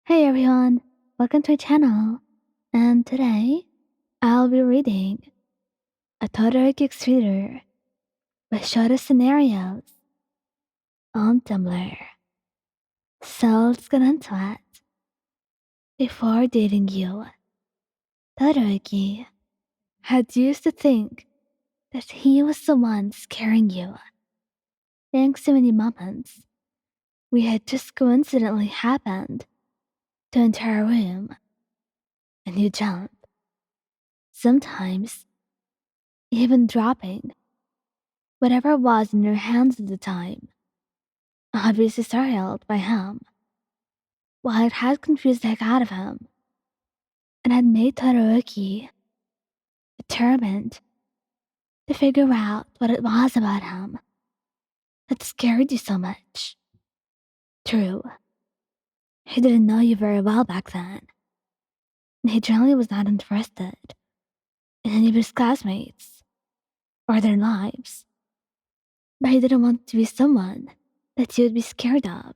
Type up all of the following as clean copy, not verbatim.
Hey everyone, welcome to my channel. And today I'll be reading a Todoroki Thriller with shoto scenarios on Tumblr. So let's get into it. Before dating you, Todoroki had used to think that he was the one scaring you. Thanks to many moments we had just coincidentally happened to enter a room and you jump. Sometimes even dropping whatever was in your hands at the time, obviously startled by him, while it had confused the heck out of him, and had made Todoroki determined to figure out what it was about him that scared you so much. True, he didn't know you very well back then, and he generally was not interested in any of his classmates or their lives, but he didn't want to be someone that you would be scared of.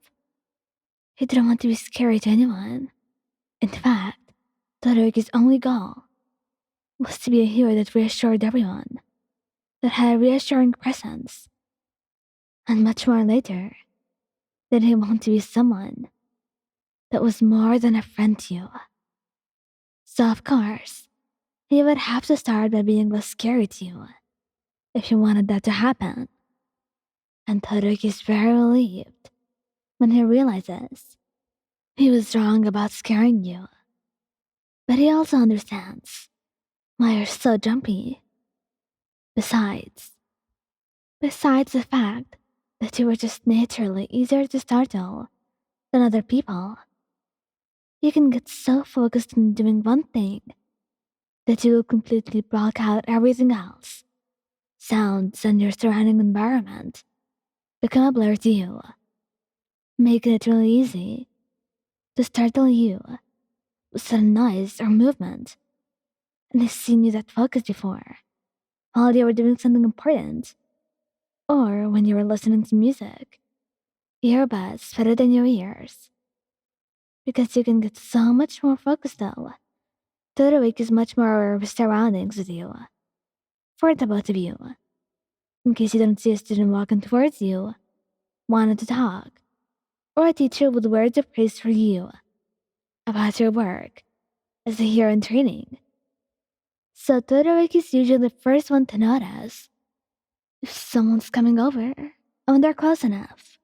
He didn't want to be scary to anyone. In fact, Todoroki's only goal was to be a hero that reassured everyone, that had a reassuring presence, and much more later, that he wanted to be someone that was more than a friend to you. So of course, he would have to start by being less scary to you, if he wanted that to happen. And Todoroki is very relieved when he realizes he was wrong about scaring you. But he also understands why you're so jumpy. Besides the fact that you were just naturally easier to startle than other people, you can get so focused on doing one thing that you will completely block out everything else. Sounds and your surrounding environment become a blur to you, making it really easy to startle you with sudden noise or movement. And I've seen you that focused before, while you were doing something important, or when you were listening to music, earbuds fitted in your ears. Because you can get so much more focused though. Todoroki is much more aware of his surroundings with you. For the both of you. In case you don't see a student walking towards you, wanted to talk, or a teacher with words of praise for you about your work as a hero in training. So Todoroki is usually the first one to notice if someone's coming over, and when they're close enough,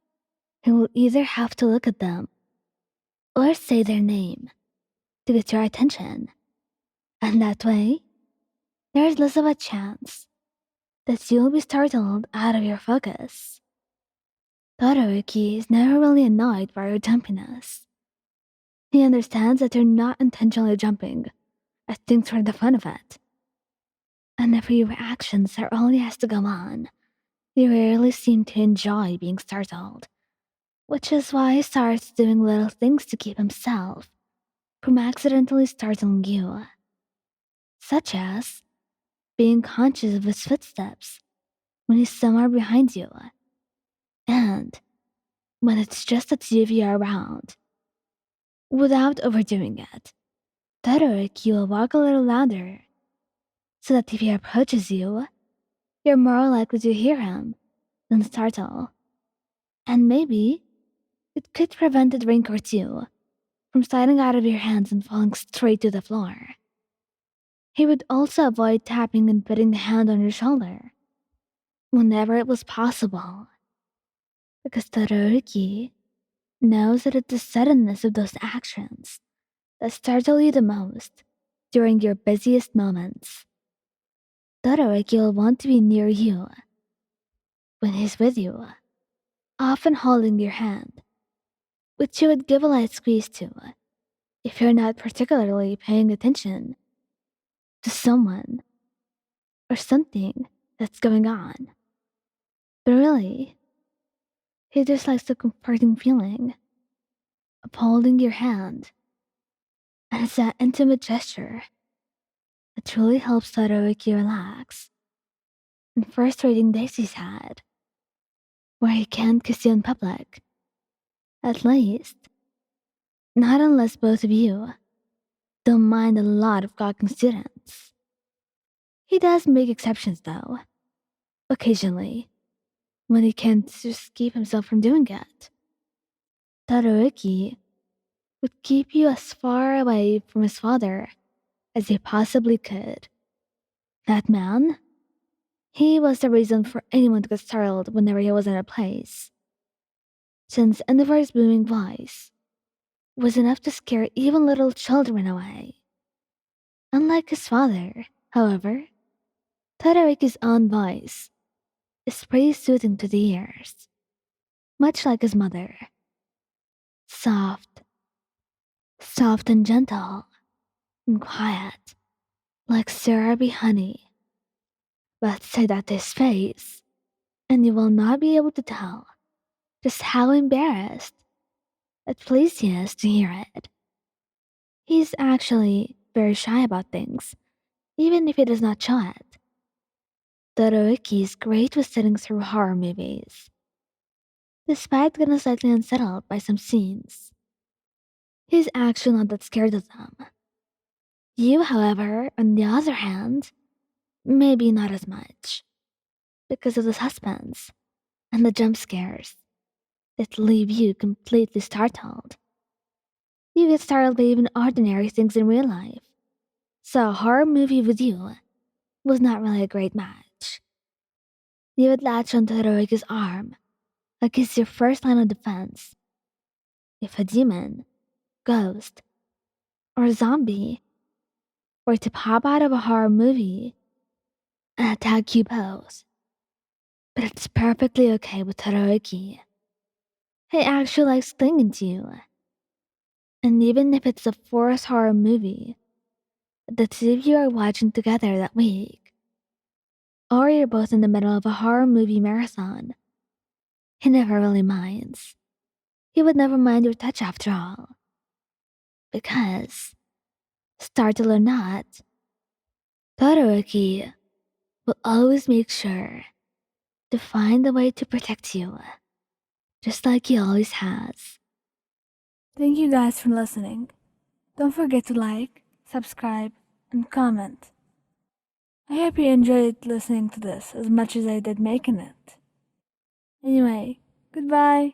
he will either have to look at them or say their name to get your attention. And that way, there's less of a chance that you'll be startled out of your focus. Todoroki is never really annoyed by your jumpiness. He understands that you're not intentionally jumping at things for the fun of it. And if your reactions are all he has to go on, you rarely seem to enjoy being startled, which is why he starts doing little things to keep himself from accidentally startling you, such as being conscious of his footsteps when he's somewhere behind you, and when it's just the two of you around. Without overdoing it, Todoroki will walk a little louder, so that if he approaches you, you're more likely to hear him than startle. And maybe it could prevent a drink or two from sliding out of your hands and falling straight to the floor. He would also avoid tapping and putting a hand on your shoulder whenever it was possible, because Todoroki knows that it's the suddenness of those actions that startle you the most during your busiest moments. Todoroki will want to be near you when he's with you, often holding your hand, which you would give a light squeeze to if you're not particularly paying attention to someone or something that's going on. But really, he just likes the comforting feeling of holding your hand, and it's that intimate gesture that truly helps Todoroki relax in frustrating days he's had, where he can't kiss you in public. At least, Not unless both of you don't mind a lot of gawking students. He does make exceptions though, occasionally, when he can't just keep himself from doing it. Todoroki would keep you as far away from his father as he possibly could. That man, he was the reason for anyone to get startled whenever he was in a place. Since Endeavor's booming voice was enough to scare even little children away. Unlike his father, however, Todoroki's own voice is pretty soothing to the ears, much like his mother. Soft, soft and gentle, and quiet, like syrupy honey. But say that to his face, and you will not be able to tell just how embarrassed at pleased he is to hear it. He's actually very shy about things, even if he does not show it. Todoroki is great with sitting through horror movies, despite getting slightly unsettled by some scenes. He's actually not that scared of them. You, however, on the other hand, maybe not as much, because of the suspense and the jump scares that leave you completely startled. You get startled by even ordinary things in real life, so a horror movie with you was not really a great match. You would latch onto Todoroki's arm like he's your first line of defense. If a demon, ghost, or zombie were to pop out of a horror movie and attack you both. But it's perfectly okay with Todoroki. He actually likes clinging to you. And even if it's a forced horror movie, the two of you are watching together that week, or you're both in the middle of a horror movie marathon, he never really minds. He would never mind your touch after all. Because, startled or not, Todoroki will always make sure to find a way to protect you, just like he always has. Thank you guys for listening. Don't forget to like, subscribe, and comment. I hope you enjoyed listening to this as much as I did making it. Anyway, goodbye.